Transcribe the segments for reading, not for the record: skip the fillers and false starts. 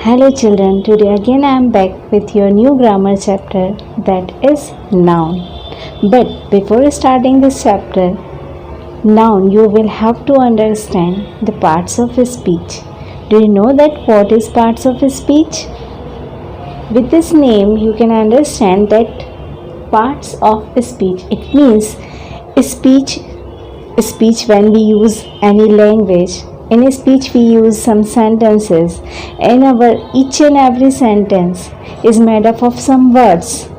Hello children, today again I am back with your new grammar chapter, that is noun. But before starting this chapter, noun you will have to understand the parts of speech. Do you know that what is parts of speech? With this name you can understand that parts of speech, it means speech when we use any language. In speech we use some sentences, and our each and every sentence is made up of some words.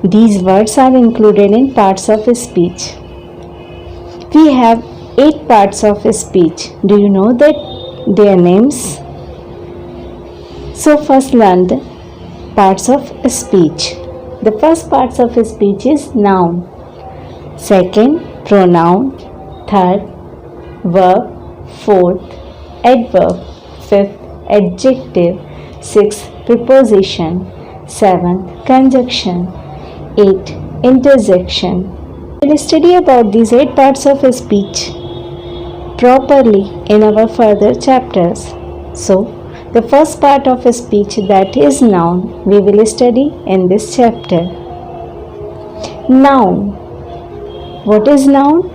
These words are included in parts of speech. We have 8 parts of speech. Do you know that their names? So first learn the parts of speech. The first parts of speech is noun, second pronoun, third verb, fourth adverb, fifth adjective, sixth preposition, seventh conjunction, eighth interjection. We will study about these 8 parts of speech properly in our further chapters. So, the first part of speech, that is noun, we will study in this chapter. Noun. What is noun?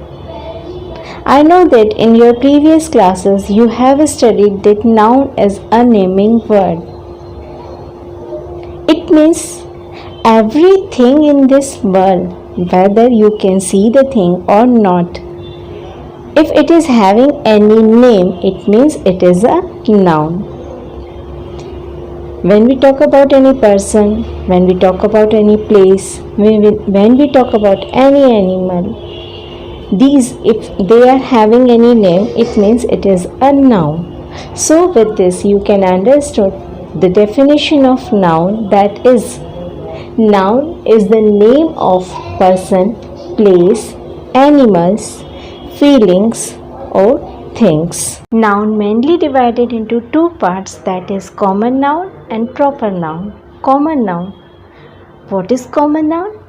I know that in your previous classes you have studied that noun is a naming word. It means everything in this world, whether you can see the thing or not. If it is having any name, it means it is a noun. When we talk about any person, when we talk about any place, when we talk about any animal, these, if they are having any name, it means it is a noun. So with this you can understand the definition of noun, that is, noun is the name of person, place, animals, feelings or things. Noun mainly divided into 2 parts, that is common noun and proper noun. Common noun. What is common noun?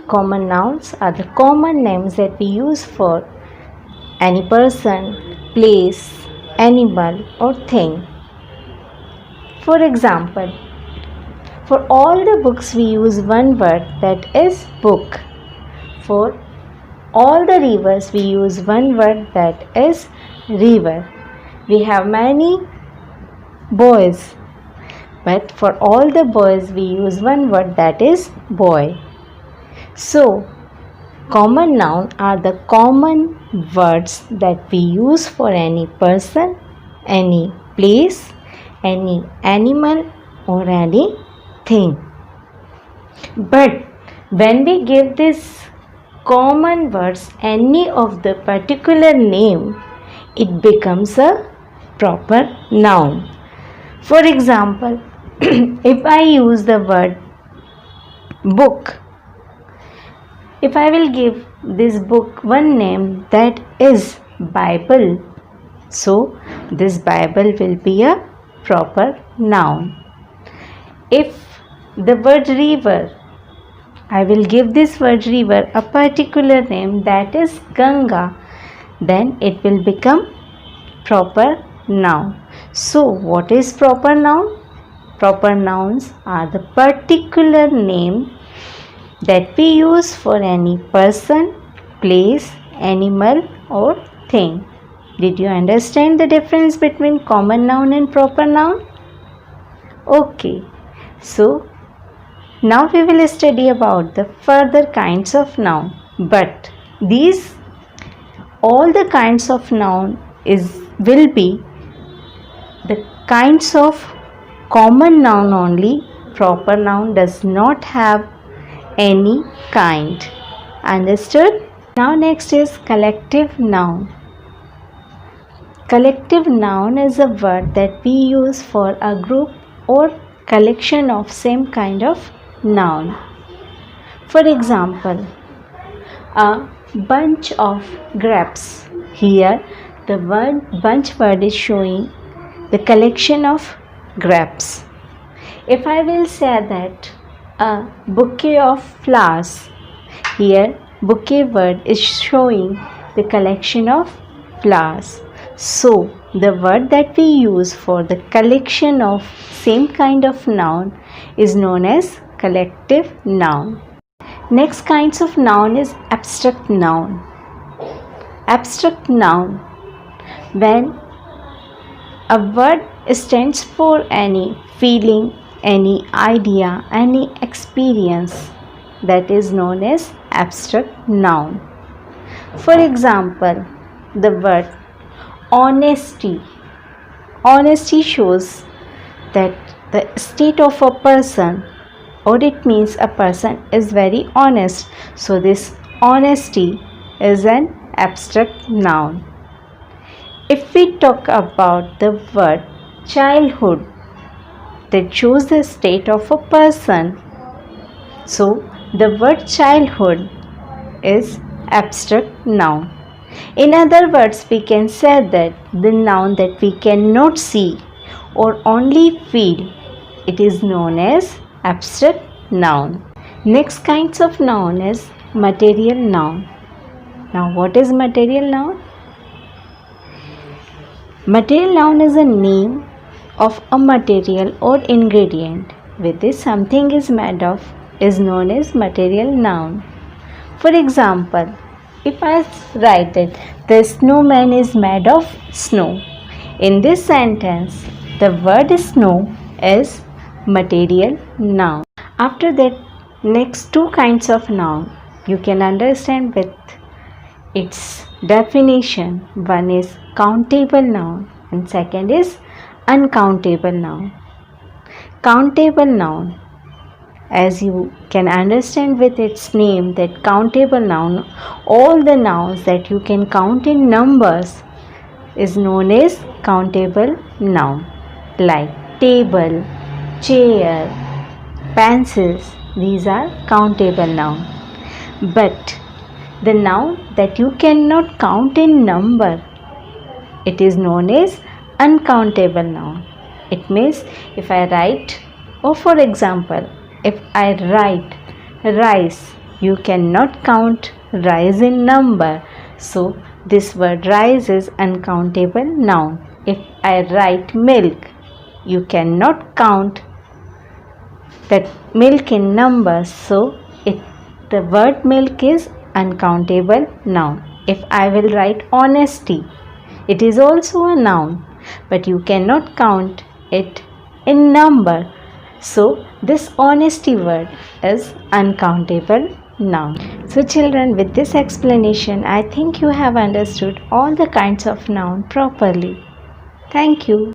Common nouns are the common names that we use for any person, place, animal or thing. For example, for all the books we use one word, that is book. For all the rivers we use one word, that is river. We have many boys, but for all the boys we use one word, that is boy. So, common noun are the common words that we use for any person, any place, any animal or any thing. But when we give these common words any of the particular name, it becomes a proper noun. For example, if I use the word book, if I will give this book one name, that is Bible, so this Bible will be a proper noun. If the word river, I will give this word river a particular name, that is Ganga, then it will become proper noun. So what is proper noun? Proper nouns are the particular name that we use for any person, place, animal or thing. Did you understand the difference between common noun and proper noun? Okay, so now we will study about the further kinds of noun. But these, all the kinds of noun will be the kinds of common noun only. Proper noun does not have any kind. Understood? Now next is collective noun. Collective noun is a word that we use for a group or collection of same kind of noun. For example, a bunch of grapes. Here the word bunch word is showing the collection of grapes. If I will say that a bouquet of flowers, here bouquet word is showing the collection of flowers. So, the word that we use for the collection of same kind of noun is known as collective noun. Next kinds of noun is abstract noun. Abstract noun, when a word stands for any feeling, any idea, any experience, that is known as abstract noun. For example, the word honesty. Honesty shows that the state of a person, or it means a person is very honest. So this honesty is an abstract noun. If we talk about the word childhood, that shows the state of a person. So the word childhood is abstract noun. In other words, we can say that the noun that we cannot see or only feel, it is known as abstract noun. Next kinds of noun is material noun. Now what is material noun? Material noun is a name of a material or ingredient with which something is made of is known as material noun. For example, if I write that the snowman is made of snow, in this sentence the word snow is material noun. After that, next two kinds of noun you can understand with its definition. One is countable noun and second is uncountable noun. Countable noun, as you can understand with its name, that countable noun, all the nouns that you can count in numbers is known as countable noun, like table, chair, pencils. These are countable noun. But the noun that you cannot count in number, it is known as uncountable noun. It means if I write, or for example, if I write rice, you cannot count rice in number. So this word rice is uncountable noun. If I write milk, you cannot count that milk in numbers. So the word milk is uncountable noun. If I will write honesty, it is also a noun, but you cannot count it in number. So this honesty word is uncountable noun. So children, with this explanation, I think you have understood all the kinds of noun properly. Thank you.